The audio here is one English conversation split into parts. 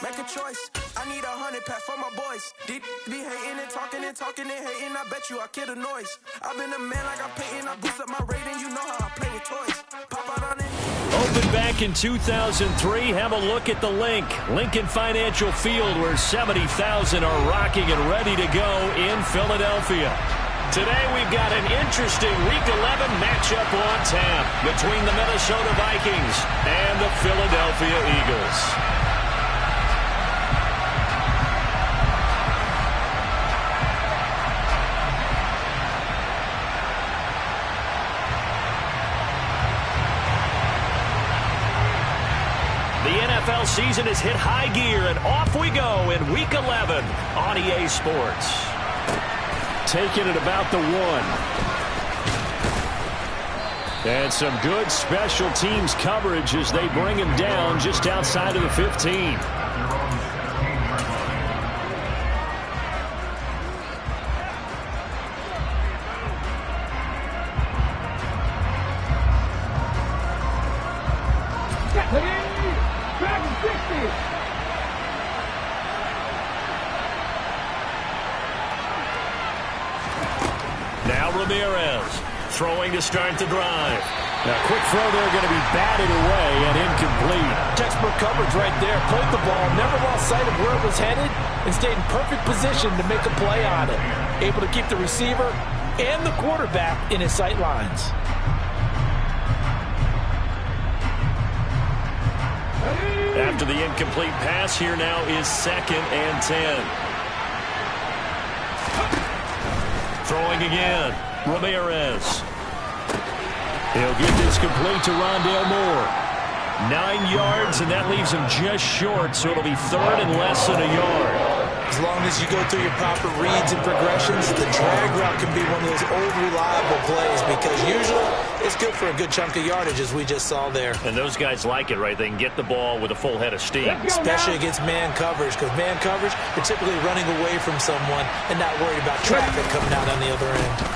Make a choice. I need 100 pack for my boys. Be hating and talking and talking and hating. I bet you I kill the noise. I've been a man like I'm Peyton. I boost up my rating. You know how I play with toys. Pop out on it. Opened back in 2003. Have a look at the link. Lincoln Financial Field, where 70,000 are rocking and ready to go in Philadelphia. Today we've got an interesting Week 11 matchup on tap between the Minnesota Vikings and the Philadelphia Eagles. The NFL season has hit high gear, and off we go in Week 11 on EA Sports. Taking it about the 1. And some good special teams coverage as they bring him down just outside of the 15. Now Ramirez throwing to start the drive. Now quick throw there, going to be batted away and incomplete. Textbook coverage right there. Played the ball, never lost sight of where it was headed, and stayed in perfect position to make a play on it. Able to keep the receiver and the quarterback in his sight lines. After the incomplete pass, here now is 2nd and 10. Throwing again, Ramirez. He'll get this complete to Rondale Moore. 9 yards, and that leaves him just short, so it'll be 3rd and less than a yard. As long as you go through your proper reads and progressions, the drag route can be one of those old reliable plays because usually it's good for a good chunk of yardage, as we just saw there. And those guys like it, right? They can get the ball with a full head of steam. Especially against man coverage, because man coverage, you're typically running away from someone and not worried about traffic coming out on the other end.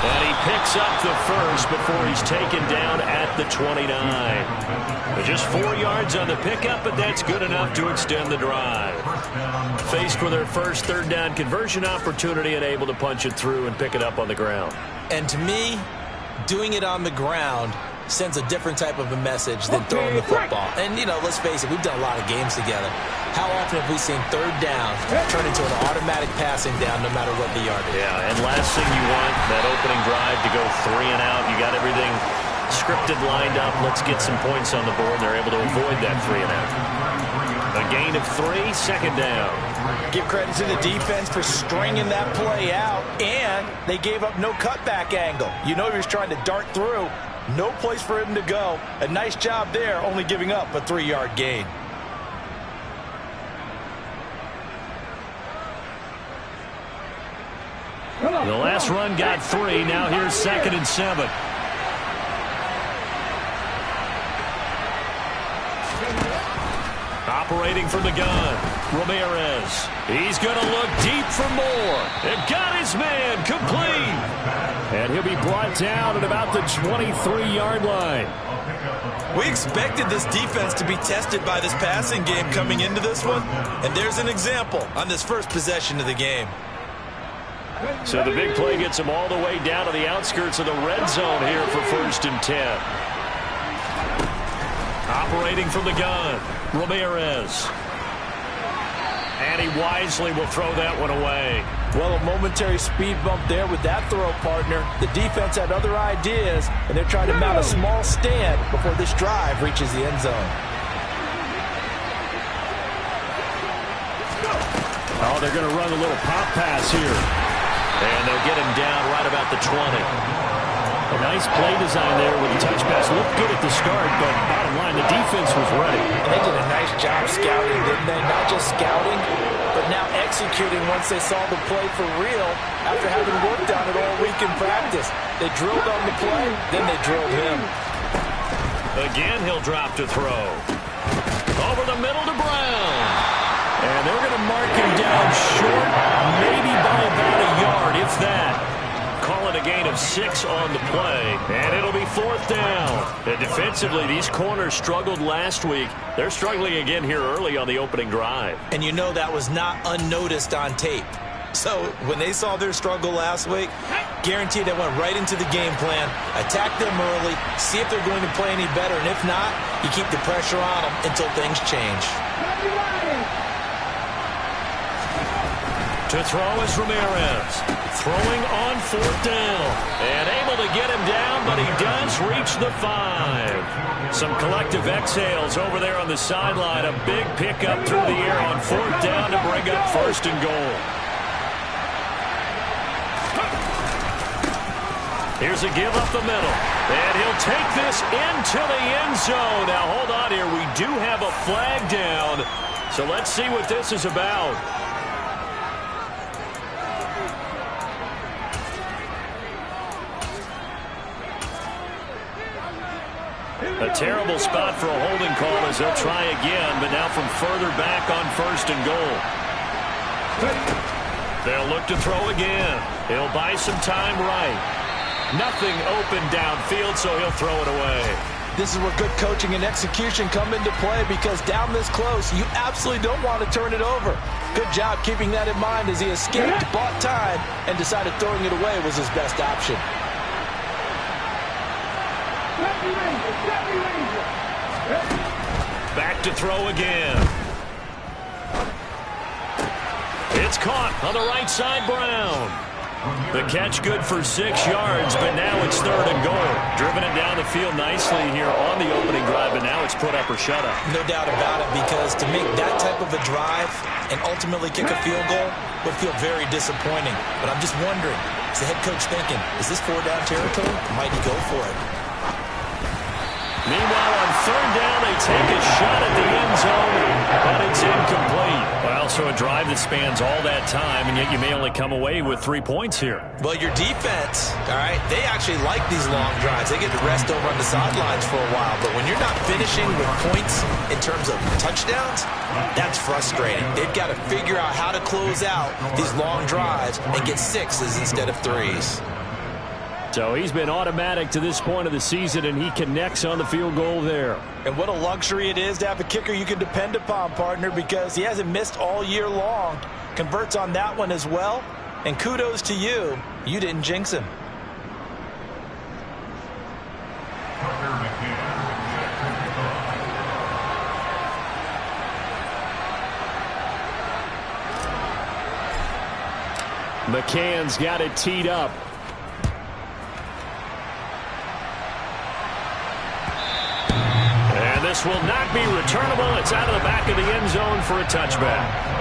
And he picks up the first before he's taken down at the 29. But just 4 yards on the pickup, but that's good enough to extend the drive. Faced with their first 3rd down conversion opportunity and able to punch it through and pick it up on the ground. And to me, doing it on the ground sends a different type of a message than throwing the football. And, you know, let's face it, we've done a lot of games together. How often have we seen 3rd down turn into an automatic passing down no matter what the yardage? Yeah, and last thing you want, that opening drive to go 3 and out. You got everything scripted, lined up. Let's get some points on the board. They're able to avoid that 3 and out. A gain of 3, 2nd down. Give credit to the defense for stringing that play out, and they gave up no cutback angle. You know he was trying to dart through. No place for him to go. A nice job there, only giving up a 3-yard gain. The last run got 3. Now here's 2nd and 7. Operating from the gun, Ramirez. He's going to look deep for more. And got his man complete. And he'll be brought down at about the 23-yard line. We expected this defense to be tested by this passing game coming into this one. And there's an example on this first possession of the game. So the big play gets him all the way down to the outskirts of the red zone here for 1st and 10. Operating from the gun, Ramirez. And he wisely will throw that one away. Well, a momentary speed bump there with that throw, partner. The defense had other ideas, and they're trying to mount a small stand before this drive reaches the end zone. Oh, they're going to run a little pop pass here. And they'll get him down right about the 20. A nice play design there with the touch pass. Looked good at the start, but bottom line, the defense was ready. And they did a nice job scouting, didn't they? Not just scouting, but now executing once they saw the play for real after having worked on it all week in practice. They drilled on the play, then they drilled him. Again, he'll drop to throw. Over the middle to Brown. And they're going to mark him down short, maybe by about a yard, if that. Call it a gain of of 6 on the play, and it'll be 4th down. And defensively, these corners struggled last week. They're struggling again here early on the opening drive. And you know that was not unnoticed on tape. So when they saw their struggle last week, guaranteed they went right into the game plan, attack them early, see if they're going to play any better, and if not, you keep the pressure on them until things change. To throw is Ramirez. Throwing on 4th down. And able to get him down, but he does reach the 5. Some collective exhales over there on the sideline. A big pickup through the air on 4th down to bring up 1st and goal. Here's a give up the middle. And he'll take this into the end zone. Now, hold on here. We do have a flag down. So let's see what this is about. A terrible spot for a holding call as they'll try again, but now from further back on 1st and goal. They'll look to throw again. He'll buy some time right. Nothing open downfield, so he'll throw it away. This is where good coaching and execution come into play, because down this close, you absolutely don't want to turn it over. Good job keeping that in mind as he escaped, bought time, and decided throwing it away was his best option. Back to throw again. It's caught on the right side, Brown. The catch good for 6 yards, but now it's 3rd and goal. Driven it down the field nicely here on the opening drive, but now it's put up or shut up. No doubt about it, because to make that type of a drive and ultimately kick a field goal would feel very disappointing. But I'm just wondering, is the head coach thinking, is this 4-down territory? Might he go for it? Meanwhile, on 3rd down, they take a shot at the end zone, but it's incomplete. Well, so a drive that spans all that time, and yet you may only come away with 3 points here. Well, your defense, all right, they actually like these long drives. They get to rest over on the sidelines for a while. But when you're not finishing with points in terms of touchdowns, that's frustrating. They've got to figure out how to close out these long drives and get 6s instead of 3s. So he's been automatic to this point of the season, and he connects on the field goal there. And what a luxury it is to have a kicker you can depend upon, partner, because he hasn't missed all year long. Converts on that one as well. And kudos to you. You didn't jinx him. McCann's got it teed up. This will not be returnable. It's out of the back of the end zone for a touchback.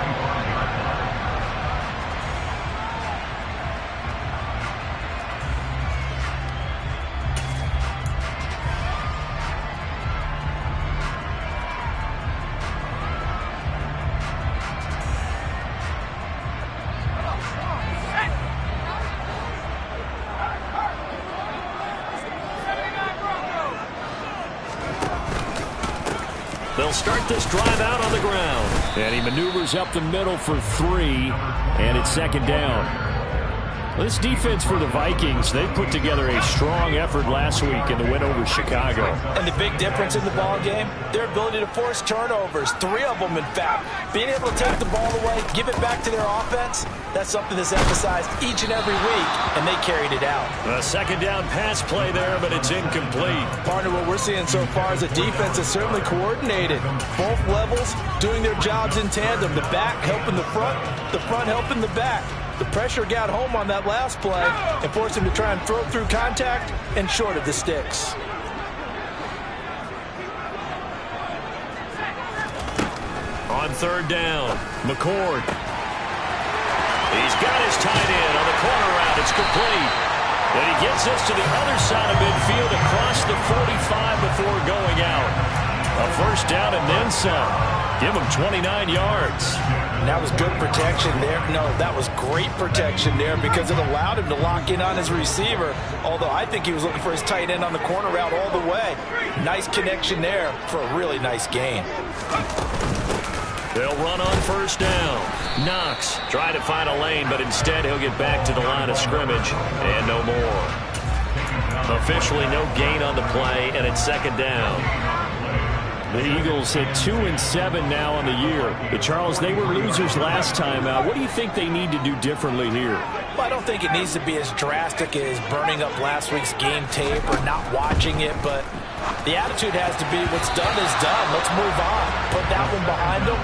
They'll start this drive out on the ground. And he maneuvers up the middle for 3, and it's 2nd down. This defense for the Vikings, they put together a strong effort last week in the win over Chicago. And the big difference in the ball game, their ability to force turnovers, 3 of them in fact. Being able to take the ball away, give it back to their offense, that's something that's emphasized each and every week, and they carried it out. A 2nd down pass play there, but it's incomplete. Partner, what we're seeing so far is a defense that's certainly coordinated. Both levels doing their jobs in tandem. The back helping the front helping the back. The pressure got home on that last play and forced him to try and throw through contact and short of the sticks. On 3rd down, McCord. He's got his tight end on the corner route. It's complete. And he gets this to the other side of midfield across the 45 before going out. A 1st down and then some. Give him 29 yards. And that was good protection there. No, that was great protection there because it allowed him to lock in on his receiver. Although I think he was looking for his tight end on the corner route all the way. Nice connection there for a really nice gain. They'll run on 1st down. Knox trying to find a lane, but instead he'll get back to the line of scrimmage and no more. Officially no gain on the play, and it's second down. The Eagles hit 2-7 now on the year. But Charles, they were losers last time out. What do you think they need to do differently here? Well, I don't think it needs to be as drastic as burning up last week's game tape or not watching it, but the attitude has to be what's done is done. Let's move on. Put that one behind them,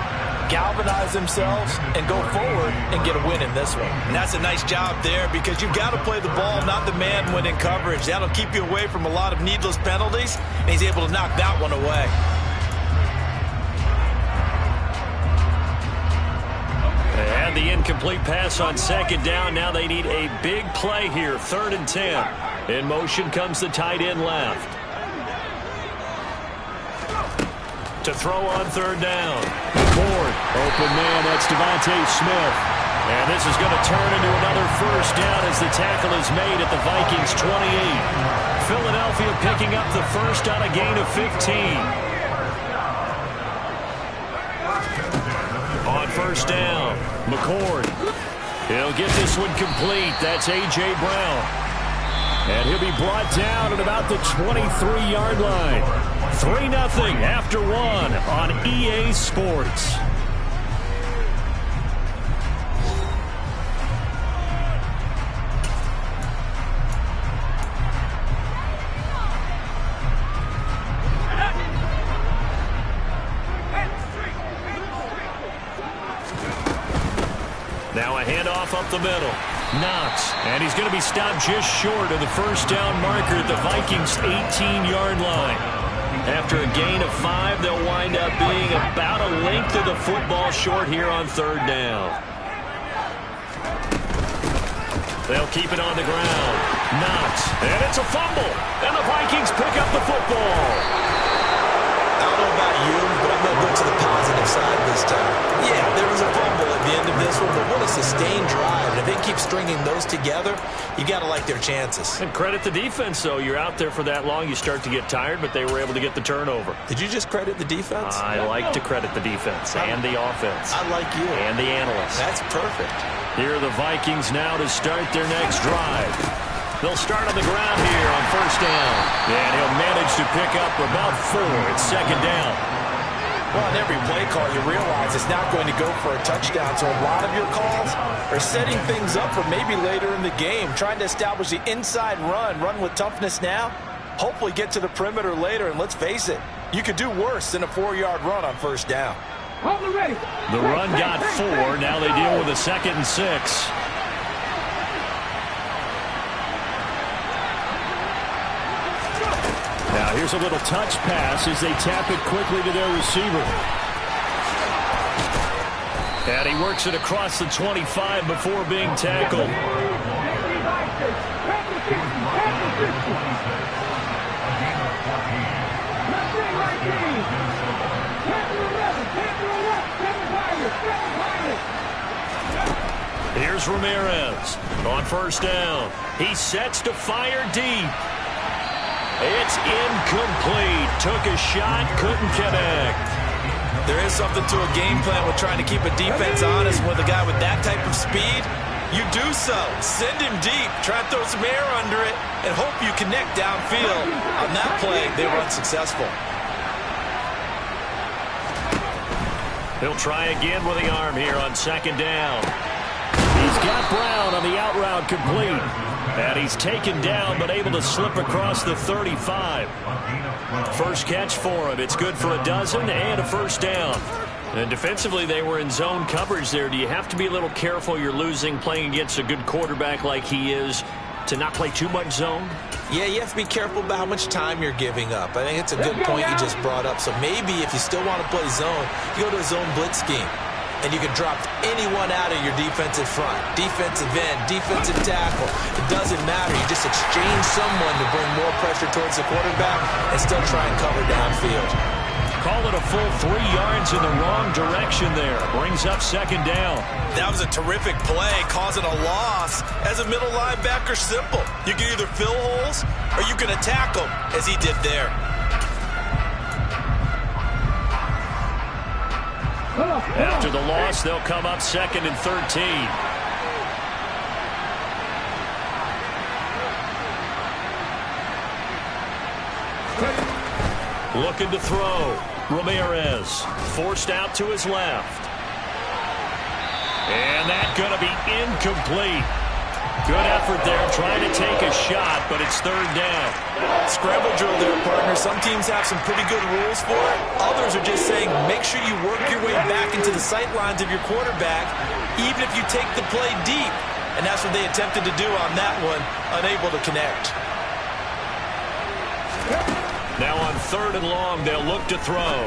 galvanize themselves, and go forward and get a win in this one. And that's a nice job there because you've got to play the ball, not the man when in coverage. That'll keep you away from a lot of needless penalties, and he's able to knock that one away. They had the incomplete pass on second down. Now they need a big play here, 3rd and 10. In motion comes the tight end left. To throw on 3rd down. McCord, open man, that's Devontae Smith. And this is going to turn into another first down as the tackle is made at the Vikings 28. Philadelphia picking up the first on a gain of 15. On first down, McCord. He'll get this one complete. That's A.J. Brown. And he'll be brought down at about the 23-yard line. 3-0 after 1 on EA Sports. Now a handoff up the middle. Knox, and he's going to be stopped just short of the first down marker at the Vikings' 18-yard line. After a gain of 5, they'll wind up being about a length of the football short here on 3rd down. They'll keep it on the ground. Knox, and it's a fumble, and the Vikings pick up the football. I don't know about you, but I'm going to go to the positive side this time. Yeah, there was a fumble at the end of this one, but what a sustained drive. And if they keep stringing those together, you got to like their chances. And credit the defense, though. You're out there for that long, you start to get tired, but they were able to get the turnover. Did you just credit the defense? I like to credit the defense and the offense. I like you. And the analysts. That's perfect. Here are the Vikings now to start their next drive. They'll start on the ground here on first down. And he'll manage to pick up about 4. It's second down. Well, on every play call, you realize it's not going to go for a touchdown. So a lot of your calls are setting things up for maybe later in the game, trying to establish the inside run with toughness now, hopefully get to the perimeter later. And let's face it, you could do worse than a 4-yard run on first down. The run got 4. Now they deal with a 2nd and 6. Now here's a little touch pass as they tap it quickly to their receiver. And he works it across the 25 before being tackled. Here's Ramirez on first down. He sets to fire deep. It's incomplete. Took a shot, couldn't connect. There is something to a game plan with trying to keep a defense honest with a guy with that type of speed. You do so. Send him deep. Try to throw some air under it and hope you connect downfield. On that play, they were unsuccessful. He'll try again with the arm here on second down. He's got Brown on the out route complete. And he's taken down but able to slip across the 35. First catch for him. It's good for a dozen and a first down. And defensively, they were in zone coverage there. Do you have to be a little careful? You're losing playing against a good quarterback like he is to not play too much zone? Yeah, you have to be careful about how much time you're giving up. I think it's a good point you just brought up. So maybe if you still want to play zone, you go to a zone blitz scheme. And you can drop anyone out of your defensive front. Defensive end, defensive tackle. It doesn't matter. You just exchange someone to bring more pressure towards the quarterback and still try and cover downfield. Call it a full 3 yards in the wrong direction there. Brings up second down. That was a terrific play, causing a loss. As a middle linebacker, simple. You can either fill holes or you can attack them, as he did there. After the loss, they'll come up 2nd and 13. Looking to throw. Ramirez forced out to his left. And that's going to be incomplete. Good effort there trying to take a shot, but it's third down. Scramble drill there, partner. Some teams have some pretty good rules for it. Others are just saying make sure you work your way back into the sight lines of your quarterback, even if you take the play deep. And that's what they attempted to do on that one, unable to connect. Now on third and long, they'll look to throw.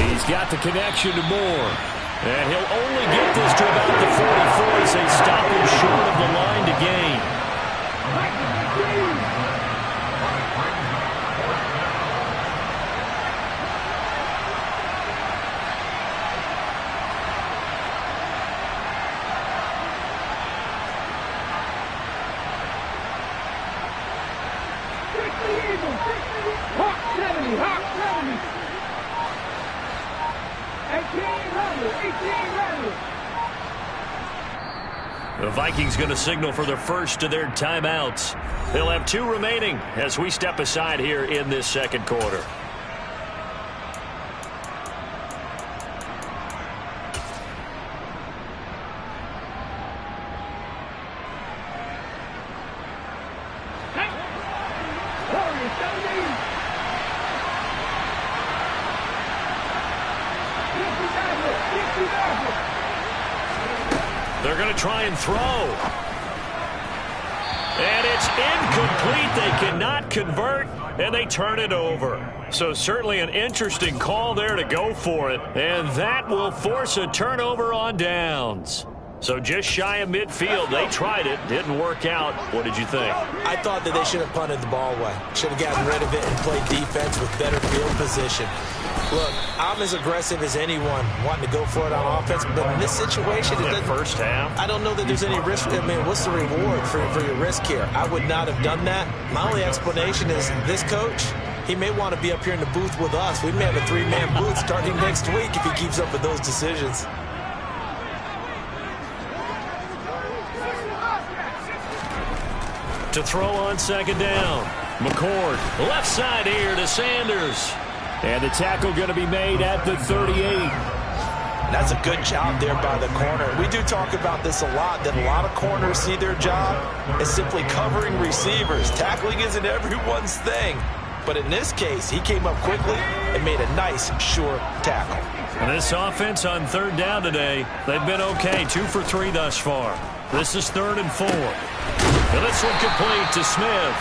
He's got the connection to Moore. And he'll only get this to about the 44 as they stop him short of the line to gain. The Vikings going to signal for the first of their timeouts. They'll have 2 remaining as we step aside here in this second quarter. They're going to try and throw. And it's incomplete. They cannot convert, and they turn it over. So certainly an interesting call there to go for it. And that will force a turnover on downs. So just shy of midfield. They tried it. Didn't work out. What did you think? I thought that they should have punted the ball away. Should have gotten rid of it and played defense with better field position. Look, I'm as aggressive as anyone wanting to go for it on offense, but in this situation, it doesn't. First half? I don't know that there's any risk. I mean, what's the reward for your risk here? I would not have done that. My only explanation is this coach, he may want to be up here in the booth with us. We may have a 3-man booth starting next week if he keeps up with those decisions. To throw on second down. McCord, left side here to Sanders. And the tackle going to be made at the 38. That's a good job there by the corner. We do talk about this a lot, that a lot of corners see their job as simply covering receivers. Tackling isn't everyone's thing. But in this case, he came up quickly and made a nice, sure tackle. And this offense on third down today, they've been okay. 2 for 3 thus far. This is 3rd and 4. And this one complete to Smith.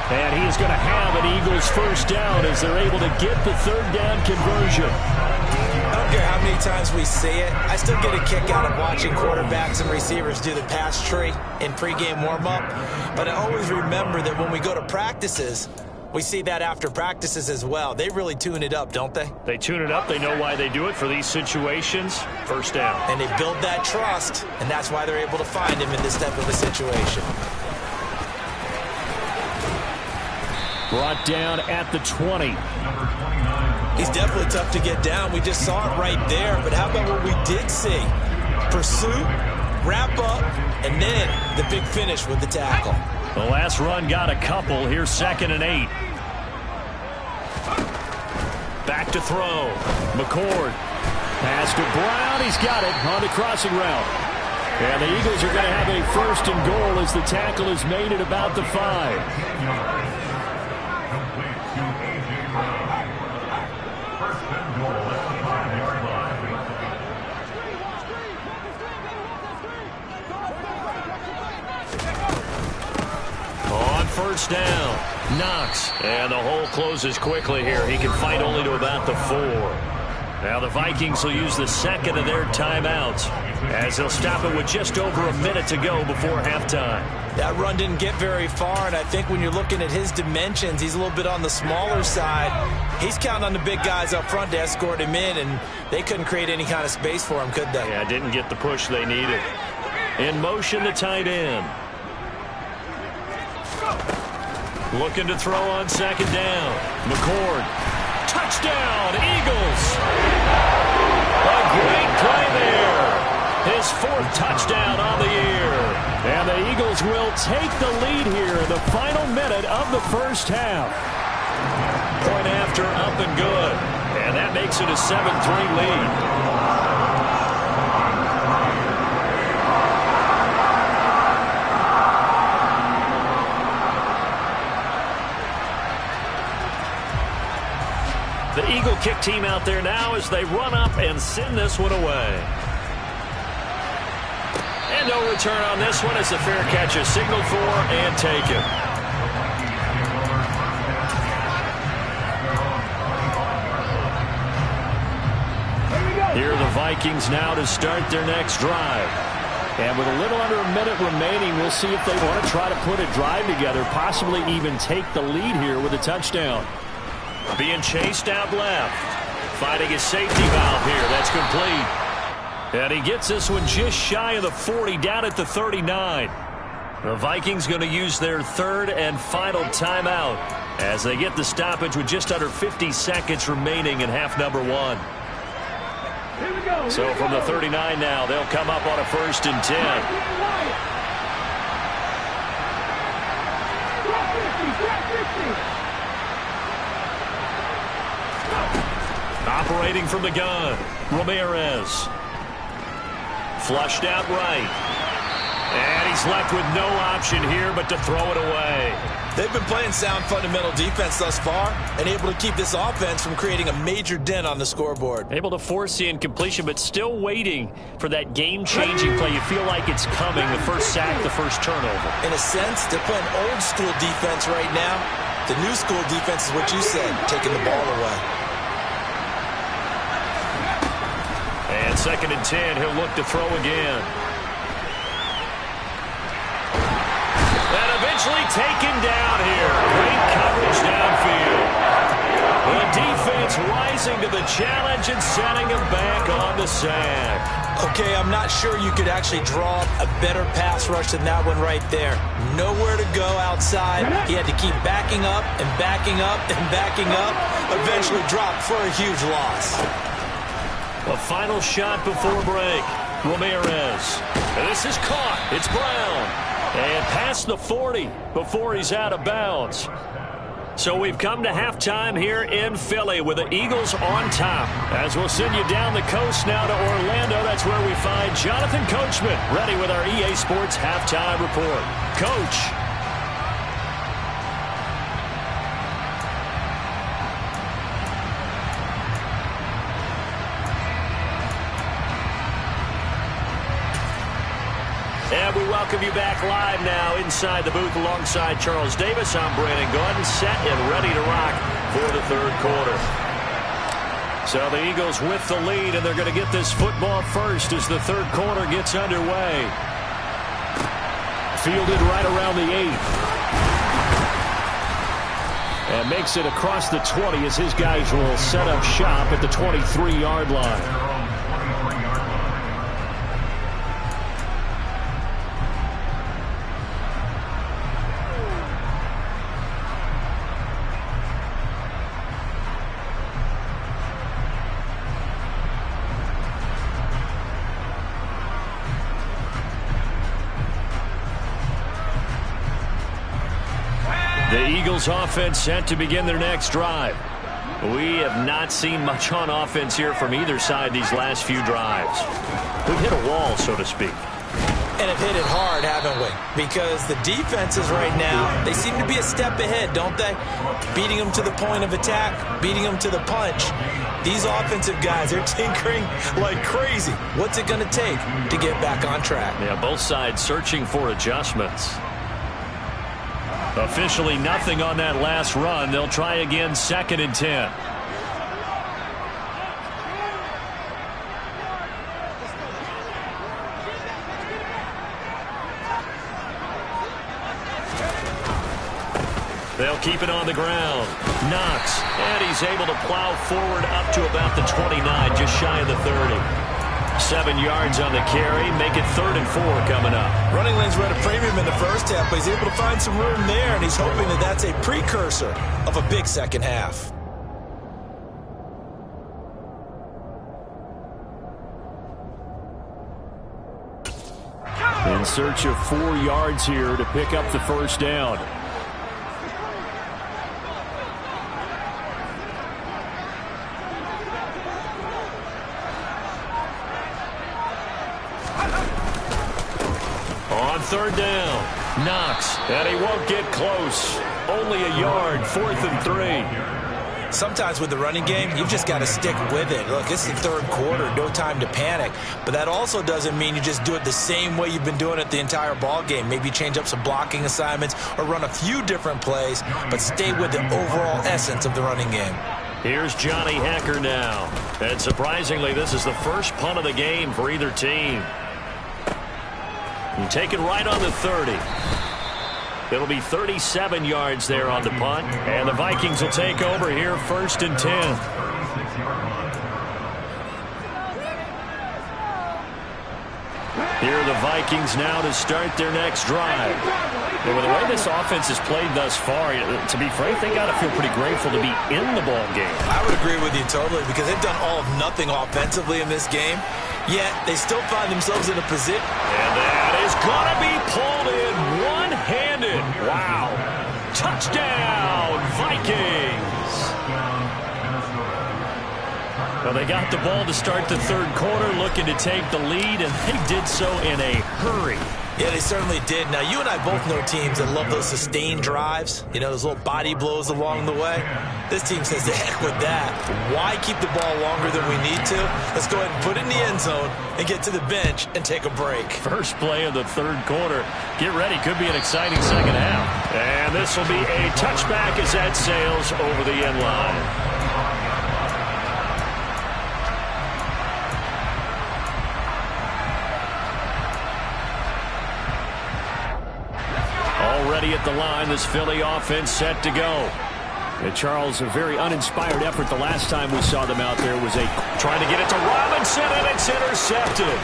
And he is going to have an Eagles first down as they're able to get the third down conversion. I don't care how many times we say it, I still get a kick out of watching quarterbacks and receivers do the pass tree in pregame warm-up. But I always remember that when we go to practices, we see that after practices as well. They really tune it up, don't they? They tune it up. They know why they do it for these situations. First down. And they build that trust, and that's why they're able to find him in this type of a situation. Brought down at the 20. He's definitely tough to get down. We just saw it right there. But how about what we did see? Pursuit, wrap up, and then the big finish with the tackle. The last run got a couple. Here's 2nd and 8. Back to throw. McCord. Pass to Brown. He's got it on the crossing route. And the Eagles are going to have a 1st and goal as the tackle is made at about the 5. On first down, Knox. And the hole closes quickly here. He can fight only to about the 4. Now the Vikings will use the 2nd of their timeouts as they'll stop it with just over a minute to go before halftime. That run didn't get very far, and I think when you're looking at his dimensions, he's a little bit on the smaller side. He's counting on the big guys up front to escort him in, and they couldn't create any kind of space for him, could they? Yeah, didn't get the push they needed. In motion, the tight end. Looking to throw on second down. McCord. Touchdown, Eagles. A great play there. His 4th touchdown on the year. And the Eagles will take the lead here in the final minute of the first half. Point after, up and good. And that makes it a 7-3 lead. The Eagle kick team out there now as they run up and send this one away. And no return on this one as the fair catch is signaled for and taken. Here are the Vikings now to start their next drive. And with a little under a minute remaining, we'll see if they want to try to put a drive together, possibly even take the lead here with a touchdown. Being chased out left. Finding his safety valve here. That's complete. And he gets this one just shy of the 40, down at the 39. The Vikings going to use their third and final timeout as they get the stoppage with just under 50 seconds remaining in half number one. So from the 39 now, they'll come up on a 1st and 10. Operating from the gun, Ramirez. Flushed out right. And he's left with no option here but to throw it away. They've been playing sound fundamental defense thus far and able to keep this offense from creating a major dent on the scoreboard. Able to force the incompletion, but still waiting for that game-changing play. You feel like it's coming, the first sack, the first turnover. In a sense, they're playing old-school defense right now. The new-school defense is what you said, taking the ball away. And 2nd and 10, he'll look to throw again. And eventually taken down here. Great coverage downfield. The defense rising to the challenge and setting him back on the sack. Okay, I'm not sure you could actually draw a better pass rush than that one right there. Nowhere to go outside. He had to keep backing up and backing up and backing up. Eventually dropped for a huge loss. A final shot before break. Ramirez. And this is caught. It's Brown. And past the 40 before he's out of bounds. So we've come to halftime here in Philly with the Eagles on top. As we'll send you down the coast now to Orlando, that's where we find Jonathan Coachman ready with our EA Sports halftime report. Coach. And we welcome you back live now inside the booth alongside Charles Davis. I'm Brandon Gordon, set and ready to rock for the third quarter. So the Eagles with the lead, and they're going to get this football first as the third quarter gets underway. Fielded right around the 8. And makes it across the 20 as his guys will set up shop at the 23-yard line. The Eagles offense set to begin their next drive. We have not seen much on offense here from either side these last few drives. We've hit a wall, so to speak. And have hit it hard, haven't we? Because the defenses right now, they seem to be a step ahead, don't they? Beating them to the point of attack, beating them to the punch. These offensive guys, they're tinkering like crazy. What's it going to take to get back on track? Yeah, both sides searching for adjustments. Officially nothing on that last run. They'll try again, 2nd and 10. They'll keep it on the ground. Knox, and he's able to plow forward up to about the 29, just shy of the 30. 7 yards on the carry, make it 3rd and 4 coming up. Running lanes were at a premium in the first half, but he's able to find some room there, and he's hoping that that's a precursor of a big second half. In search of 4 yards here to pick up the first down. On third down, Knox, and he won't get close. Only a yard, 4th and 3. Sometimes with the running game, you've just got to stick with it. Look, it's the third quarter, no time to panic. But that also doesn't mean you just do it the same way you've been doing it the entire ball game. Maybe change up some blocking assignments or run a few different plays, but stay with the overall essence of the running game. Here's Johnny Hacker now. And surprisingly, this is the first punt of the game for either team. And taken right on the 30. It'll be 37 yards there on the punt. And the Vikings will take over here, 1st and 10. Here are the Vikings now to start their next drive. And with the way this offense has played thus far, to be frank, they got to feel pretty grateful to be in the ball game. I would agree with you totally because they've done all of nothing offensively in this game, yet they still find themselves in a position. And that is going to be pulled in one-handed. Wow. Touchdown, Vikings. Well, they got the ball to start the third quarter, looking to take the lead, and they did so in a hurry. Yeah, they certainly did. Now, you and I both know teams that love those sustained drives, you know, those little body blows along the way. This team says, the heck with that. Why keep the ball longer than we need to? Let's go ahead and put it in the end zone and get to the bench and take a break. First play of the third quarter. Get ready. Could be an exciting second half. And this will be a touchback as that sails over the end line. Already at the line, this Philly offense set to go. And Charles, a very uninspired effort the last time we saw them out there was trying to get it to Robinson, and it's intercepted.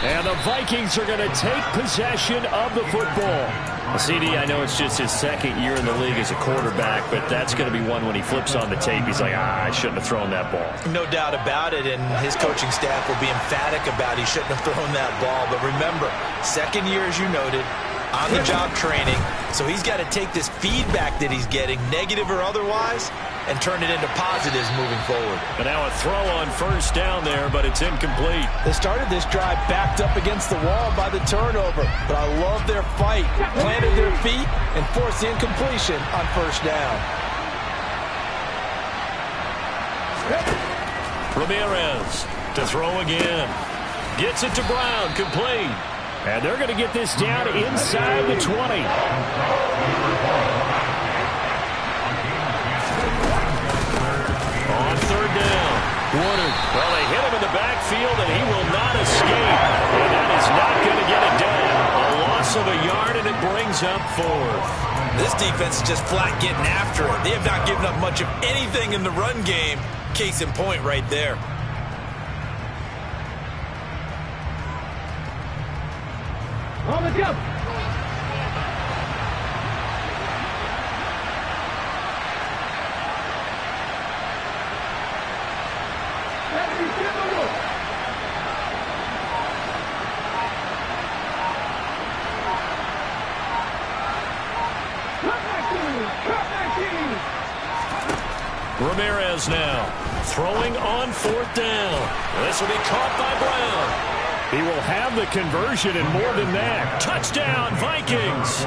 And the Vikings are going to take possession of the football. CD, I know it's just his second year in the league as a quarterback, but that's going to be one when he flips on the tape. He's like, I shouldn't have thrown that ball. No doubt about it, and his coaching staff will be emphatic about he shouldn't have thrown that ball. But remember, second year, as you noted, on-the-job training, so he's got to take this feedback that he's getting, negative or otherwise, and turn it into positives moving forward. And now a throw on first down there, but it's incomplete. They started this drive backed up against the wall by the turnover, but I love their fight, planted their feet, and forced the incompletion on first down. Ramirez to throw again. Gets it to Brown, complete. And they're going to get this down inside the 20. On third down, Woodard. Well, they hit him in the backfield, and he will not escape. And that is not going to get it down. A loss of a yard, and it brings up 4th. This defense is just flat getting after it. They have not given up much of anything in the run game. Case in point right there. On the jump. Ramirez now throwing on 4th down. This will be caught by Brown. He will have the conversion and more than that. Touchdown, Vikings.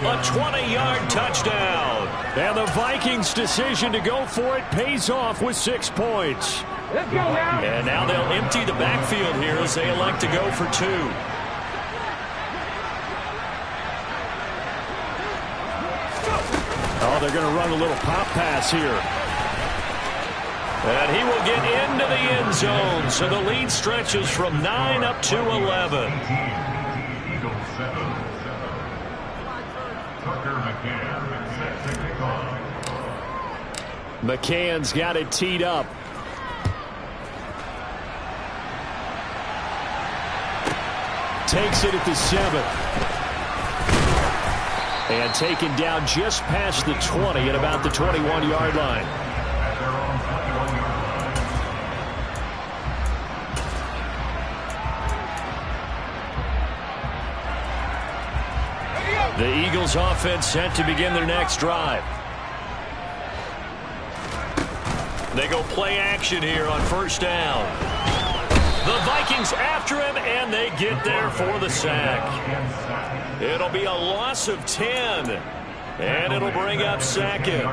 A 20-yard touchdown. And the Vikings' decision to go for it pays off with 6 points. Let's go now. And now they'll empty the backfield here as they elect to go for 2. Oh, they're going to run a little pop pass here. And he will get into the end zone. So the lead stretches from 9 up to 11. McCann's got it teed up. Takes it at the 7. And taken down just past the 20 at about the 21-yard line. The Eagles offense set to begin their next drive. They go play action here on first down. The Vikings after him, and they get there for the sack. It'll be a loss of 10, and it'll bring up second.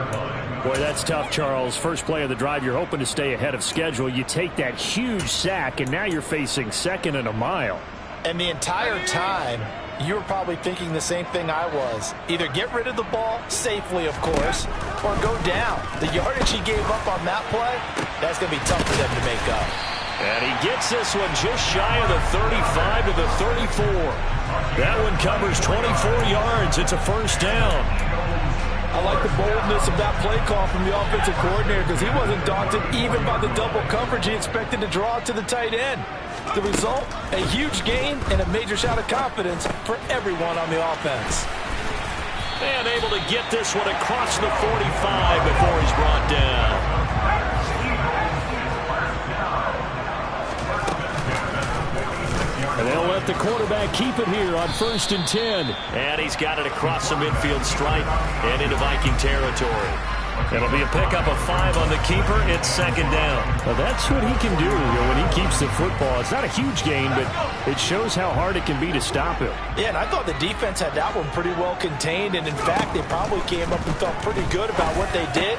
Boy, that's tough, Charles. First play of the drive, you're hoping to stay ahead of schedule. You take that huge sack, and now you're facing second and a mile. And the entire time, you were probably thinking the same thing I was. Either get rid of the ball, safely of course, or go down. The yardage he gave up on that play, that's going to be tough for them to make up. And he gets this one just shy of the 35 to the 34. That one covers 24 yards. It's a first down. I like the boldness of that play call from the offensive coordinator because he wasn't daunted even by the double coverage he expected to draw to the tight end. The result, a huge gain and a major shot of confidence for everyone on the offense. And able to get this one across the 45 before he's brought down. And they'll let the quarterback keep it here on 1st and 10. And he's got it across the midfield stripe and into Viking territory. It'll be a pickup of 5 on the keeper. It's second down. Well, that's what he can do when he keeps the football. It's not a huge gain, but it shows how hard it can be to stop him. Yeah, and I thought the defense had that one pretty well contained, and in fact, they probably came up and felt pretty good about what they did.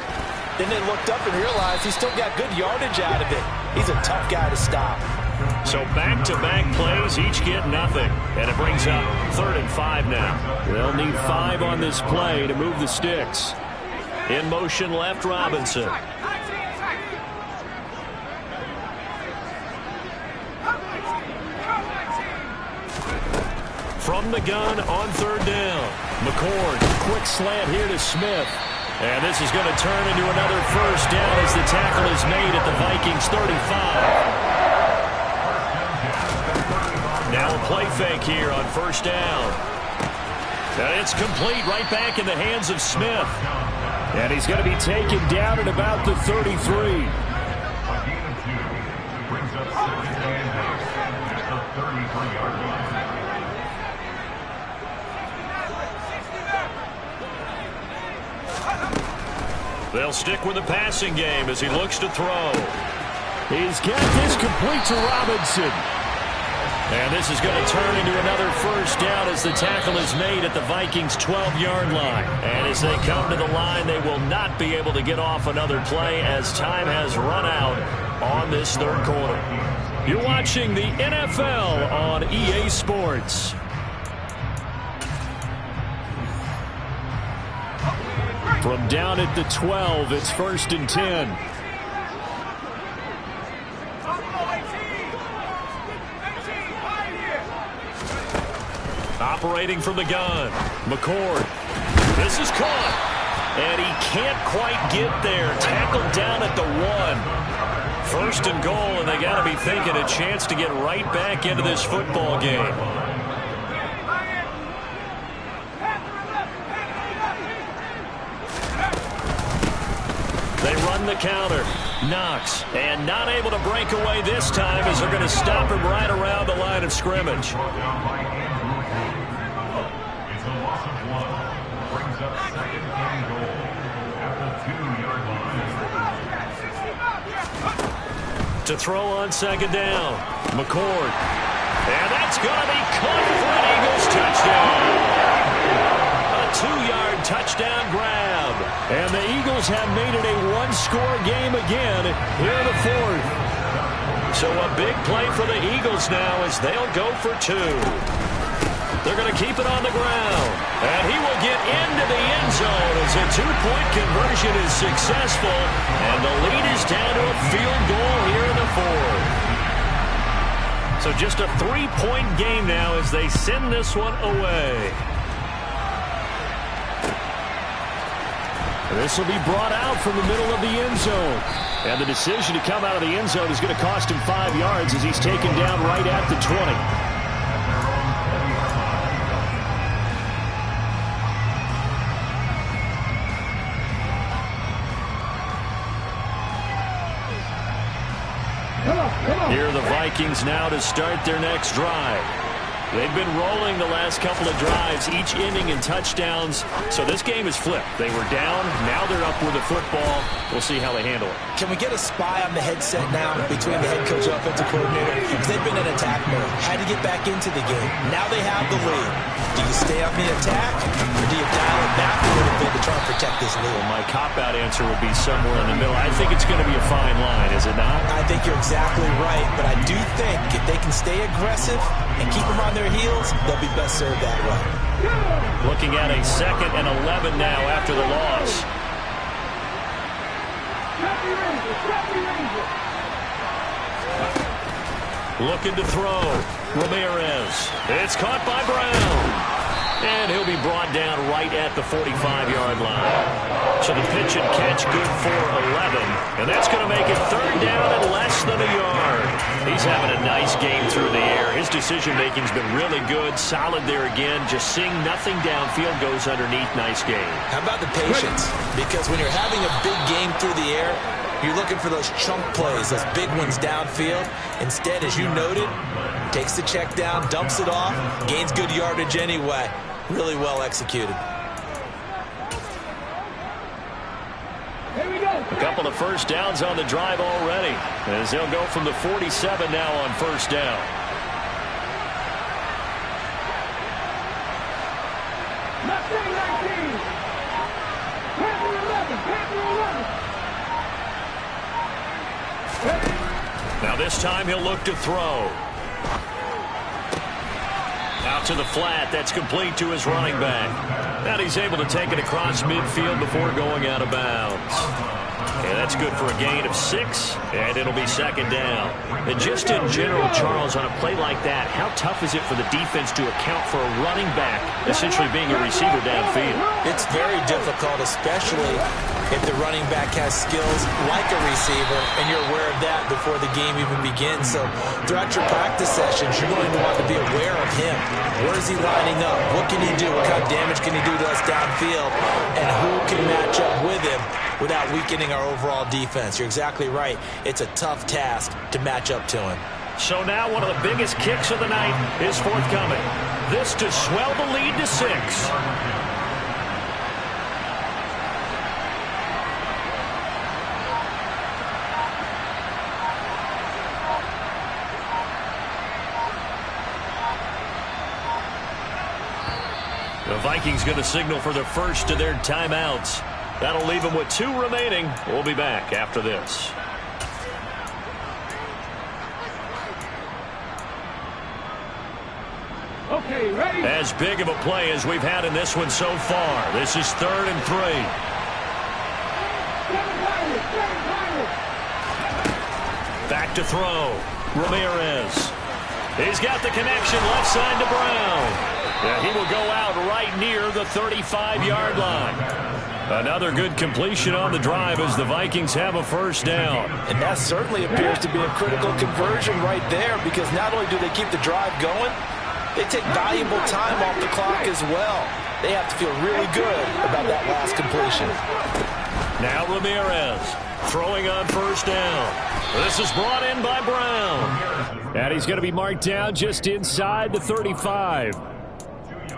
Then they looked up and realized he still got good yardage out of it. He's a tough guy to stop. So back-to-back plays, each get nothing. And it brings up 3rd and 5 now. They'll need 5 on this play to move the sticks. In motion left, Robinson. From the gun on 3rd down. McCord, Quick slant here to Smith. and this is going to turn into another first down as the tackle is made at the Vikings 35. Now a play fake here on 1st down. And it's complete right back in the hands of Smith. And he's going to be taken down at about the 33. They'll stick with the passing game as he looks to throw. He's got this complete to Robinson. And this is going to turn into another first down as the tackle is made at the Vikings' 12-yard line. And as they come to the line, they will not be able to get off another play as time has run out on this 3rd quarter. You're watching the NFL on EA Sports. From down at the 12, it's 1st and 10. Operating from the gun. McCord. This is caught. And he can't quite get there. Tackled down at the 1. 1st and goal, and they got to be thinking a chance to get right back into this football game. They run the counter. Knox. And not able to break away this time as they're going to stop him right around the line of scrimmage. To throw on 2nd down. McCord. And that's going to be caught for an Eagles touchdown. A 2-yard touchdown grab. And the Eagles have made it a one-score game again here in the 4th. So a big play for the Eagles now as they'll go for 2. They're going to keep it on the ground. And he will get into the end zone as a 2-point conversion is successful. And the lead is down to a field goal here in the 4th. So just a 3-point game now as they send this one away. This will be brought out from the middle of the end zone. And the decision to come out of the end zone is going to cost him 5 yards as he's taken down right at the 20. Here are the Vikings now to start their next drive. They've been rolling the last couple of drives, each ending in touchdowns. So this game is flipped. They were down, now they're up with the football. We'll see how they handle it. can we get a spy on the headset now between the head coach and offensive coordinator? Because they've been in attack mode. Had to get back into the game. Now they have the lead. Do you stay on the attack, or do you dial it back a little bit to try and protect this lead? Well, my cop-out answer would be somewhere in the middle. I think it's going to be a fine line, is it not? I think you're exactly right, but I do think if they can stay aggressive and keep them on their heels, they'll be best served that way. Looking at a 2nd and 11 now after the loss. Looking to throw. Ramirez. It's caught by Brown. And he'll be brought down right at the 45-yard line. So the pitch and catch good for 11. And that's going to make it 3rd down and less than a yard. He's having a nice game through the air. His decision-making's been really good. Solid there again. Just seeing nothing downfield goes underneath. Nice game. How about the patience? Because when you're having a big game through the air, you're looking for those chunk plays, those big ones downfield. Instead, as you noted, takes the check down, dumps it off, gains good yardage anyway. Really well executed. Here we go. A couple of first downs on the drive already, as they'll go from the 47 now on 1st down. Mustang 19. Panther 11. Panther 11. Now this time he'll look to throw. Out to the flat. That's complete to his running back. And he's able to take it across midfield before going out of bounds. And that's good for a gain of 6, and it'll be 2nd down. And just in general, Charles, on a play like that, how tough is it for the defense to account for a running back essentially being a receiver downfield? It's very difficult, especially if the running back has skills like a receiver, and you're aware of that before the game even begins. So throughout your practice sessions, you're going to want to be aware of him. Where is he lining up? What can he do? What kind of damage can he do to us downfield? And who can match up with him without weakening our overall defense? You're exactly right. It's a tough task to match up to him. So now one of the biggest kicks of the night is forthcoming. This to swell the lead to 6. The Vikings going to signal for the first of their timeouts. That'll leave them with 2 remaining. We'll be back after this. Okay, ready? As big of a play as we've had in this one so far. This is 3rd and 3. Back to throw. Ramirez. He's got the connection left side to Brown. Yeah, he will go out right near the 35-yard line. Another good completion on the drive as the Vikings have a 1st down. And that certainly appears to be a critical conversion right there, because not only do they keep the drive going, they take valuable time off the clock as well. They have to feel really good about that last completion. Now Ramirez throwing on 1st down. This is brought in by Brown. And he's going to be marked down just inside the 35.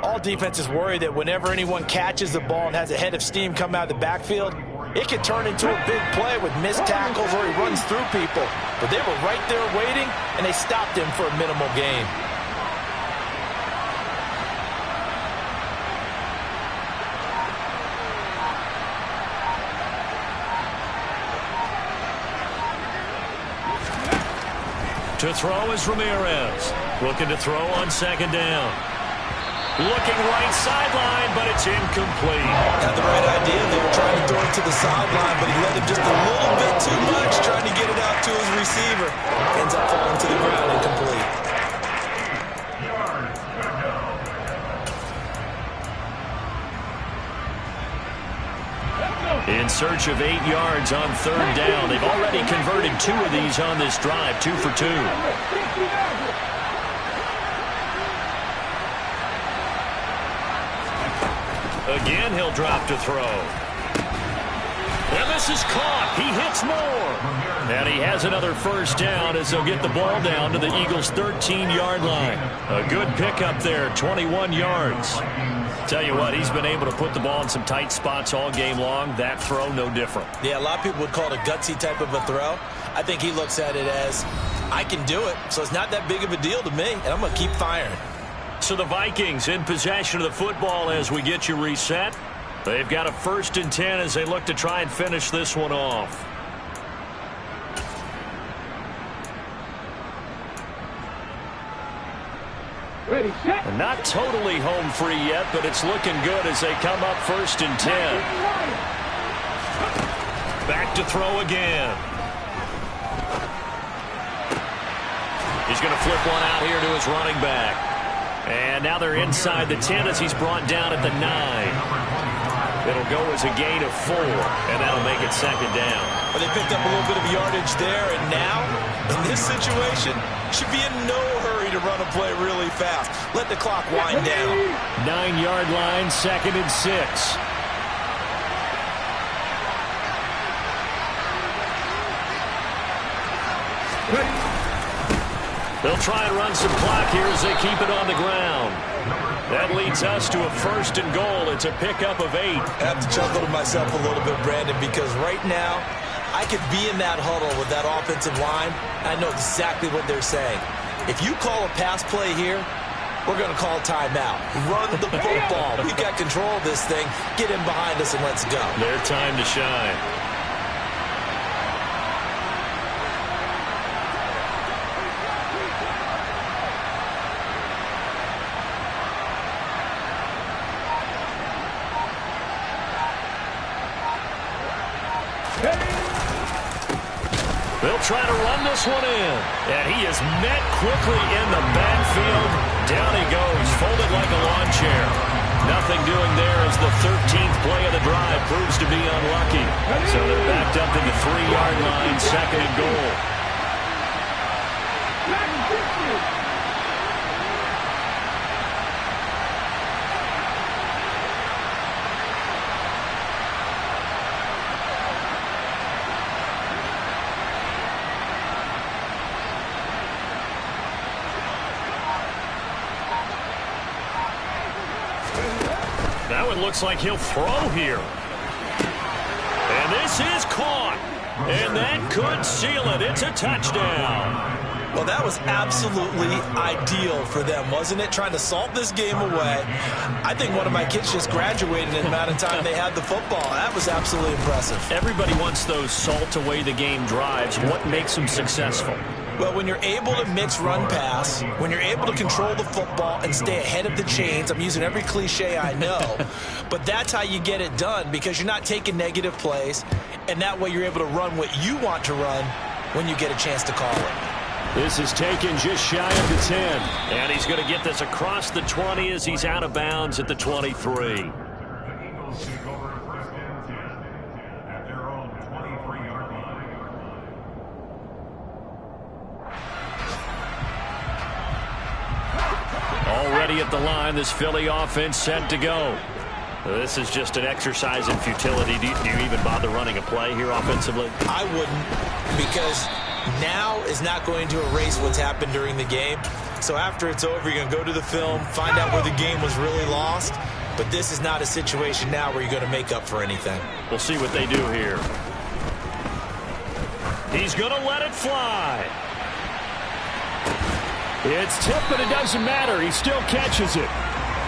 All defenses worry that whenever anyone catches the ball and has a head of steam come out of the backfield, it could turn into a big play with missed tackles or he runs through people. But they were right there waiting, and they stopped him for a minimal gain. To throw is Ramirez. Looking to throw on 2nd down. Looking right sideline, but it's incomplete. Had the right idea. They were trying to throw it to the sideline, but he led him just a little bit too much, trying to get it out to his receiver. Ends up falling to the ground incomplete. In search of 8 yards on 3rd down. They've already converted 2 of these on this drive, 2 for 2. Again, he'll drop to throw. And this is caught. He hits more. And he has another first down as they'll get the ball down to the Eagles' 13-yard line. A good pickup there, 21 yards. Tell you what, he's been able to put the ball in some tight spots all game long. That throw, no different. Yeah, a lot of people would call it a gutsy type of a throw. I think he looks at it as, I can do it, so it's not that big of a deal to me, and I'm going to keep firing. So the Vikings in possession of the football as we get you reset. They've got a 1st and 10 as they look to try and finish this one off. Ready, set. And not totally home free yet, but it's looking good as they come up 1st and 10. Back to throw again. He's going to flip one out here to his running back. And now they're inside the 10 as he's brought down at the 9. It'll go as a gain of 4, and that'll make it 2nd down. Well, they picked up a little bit of yardage there, and now, in this situation, should be in no hurry to run a play really fast. Let the clock wind down. 9-yard line, 2nd and 6. They'll try and run some clock here as they keep it on the ground. That leads us to a 1st and goal. It's a pickup of 8. I have to chuckle to myself a little bit, Brandon, because right now, I could be in that huddle with that offensive line, and I know exactly what they're saying. If you call a pass play here, we're going to call timeout. Run the football. We've got control of this thing. Get in behind us and let's go. Their time to shine. They'll try to run this one in. And he is met quickly in the backfield. Down he goes, folded like a lawn chair. Nothing doing there as the 13th play of the drive proves to be unlucky. So they're backed up to the 3-yard line, 2nd and goal. Now it looks like he'll throw here. And this is caught. And that could seal it. It's a touchdown. Well, that was absolutely ideal for them, wasn't it? Trying to salt this game away. I think one of my kids just graduated in the amount of time they had the football. That was absolutely impressive. Everybody wants those salt away the game drives. What makes them successful? Well, when you're able to mix run-pass, when you're able to control the football and stay ahead of the chains, I'm using every cliche I know, but that's how you get it done because you're not taking negative plays, and that way you're able to run what you want to run when you get a chance to call it. This is taken just shy of the 10, and he's going to get this across the 20 as he's out of bounds at the 23. Already at the line, this Philly offense set to go. This is just an exercise in futility. Do you even bother running a play here offensively? I wouldn't, because now is not going to erase what's happened during the game. So after it's over, you're going to go to the film, find out where the game was really lost. But this is not a situation now where you're going to make up for anything. We'll see what they do here. He's going to let it fly. It's tipped, but it doesn't matter. He still catches it.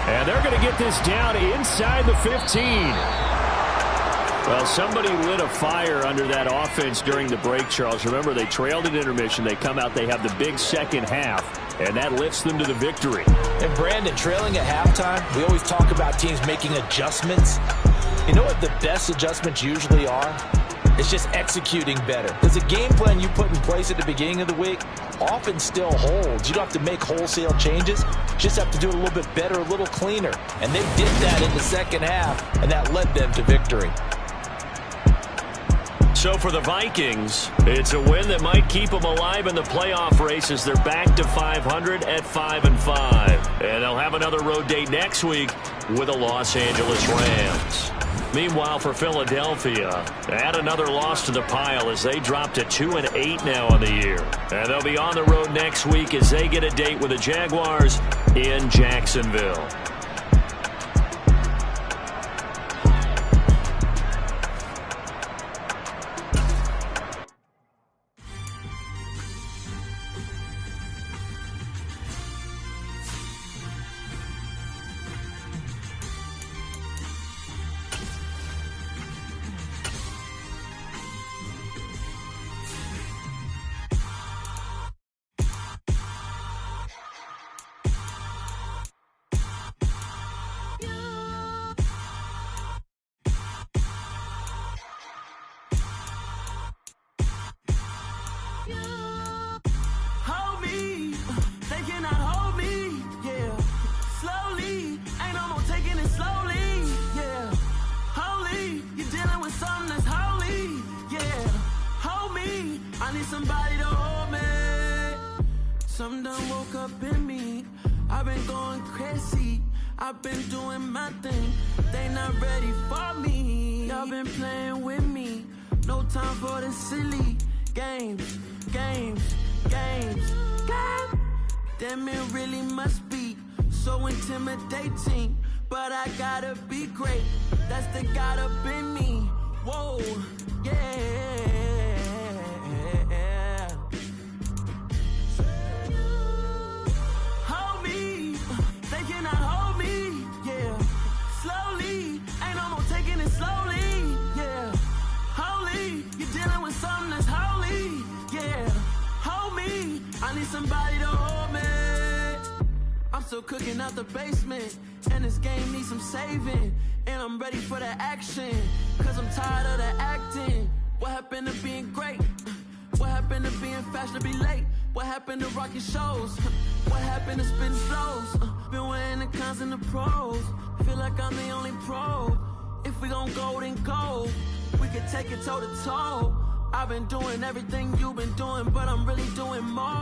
And they're going to get this down inside the 15. Well, somebody lit a fire under that offense during the break, Charles. Remember, they trailed at intermission. They come out, they have the big second half, and that lifts them to the victory. And, Brandon, trailing at halftime, we always talk about teams making adjustments. You know what the best adjustments usually are? It's just executing better. Because the game plan you put in place at the beginning of the week often still holds. You don't have to make wholesale changes. You just have to do it a little bit better, a little cleaner. And they did that in the second half, and that led them to victory. So for the Vikings, it's a win that might keep them alive in the playoff race as they're back to 500 at 5-5. And they'll have another road date next week with the Los Angeles Rams. Meanwhile, for Philadelphia, add another loss to the pile as they drop to 2-8 now on the year. And they'll be on the road next week as they get a date with the Jaguars in Jacksonville. Somebody to hold me. Something done woke up in me. I've been going crazy. I've been doing my thing. They not ready for me. Y'all been playing with me. No time for the silly games. Damn, it really must be so intimidating. But I gotta be great. That's the God up in me. Whoa, yeah. Somebody to hold me. I'm still cooking out the basement, and this game needs some saving. And I'm ready for the action, cause I'm tired of the acting. What happened to being great? What happened to being fashionably late? What happened to rocking shows? What happened to spitting flows? Been wearing the cons and the pros. Feel like I'm the only pro. If we gon' go, then go. We could take it toe to toe. I've been doing everything you've been doing, but I'm really doing more.